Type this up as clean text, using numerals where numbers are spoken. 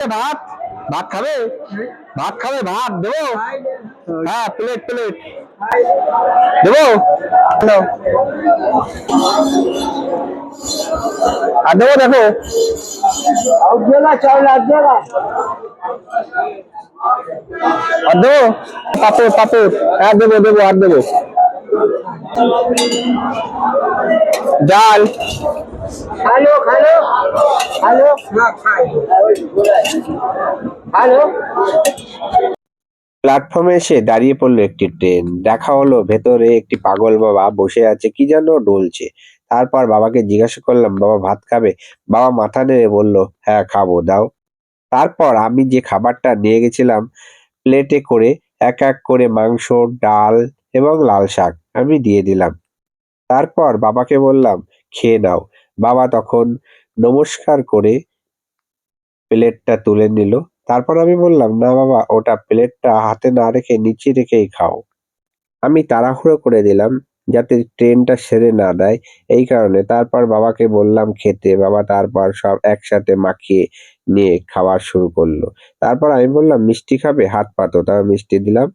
ভাত ভাত খাবে, ভাত খাবে, ভাত দেবো? হ্যাঁ, প্লেট প্লেট দেবো। নাও। আর দেবো, দেখো আর দেবো, পাপড় পাপড়। হ্যাঁ দেবো দেবো, আর দেবো ডাল। Hello hello hello hello. প্ল্যাটফর্মে এসে দাঁড়িয়ে পড়লো একটি ট্রেন। দেখা হলো ভেতরে একটি পাগল বাবা বসে আছে, কি যেন ডলছে। তারপর বাবাকে জিজ্ঞাসা করলাম, বাবা ভাত খাবে? বাবা মাথা নেড়ে বলল, হ্যাঁ খাবো, দাও। তারপর আমি যে খাবারটা নিয়ে গেছিলাম প্লেটে করে এক এক করে মাংস, ডাল এবং লাল শাক আমি দিয়ে দিলাম। তারপর বাবাকে বললাম, খেয়ে নাও। বাবা তখন নমস্কার করে প্লেটটা তুলে নিল। তারপর আমি বললাম, না বাবা, ওটা প্লেটটা হাতে না রেখে নিচে রেখেই খাও। আমি তাড়াহুড়ো করে দিলাম যাতে ট্রেনটা সেরে না দেয়, এই কারণে। তারপর বাবাকে বললাম খেতে। বাবা তারপর সব একসাথে মাখিয়ে নিয়ে খাওয়া শুরু করলো। তারপর আমি বললাম, মিষ্টি খাবে? হাত পাতো। তারপর মিষ্টি দিলাম।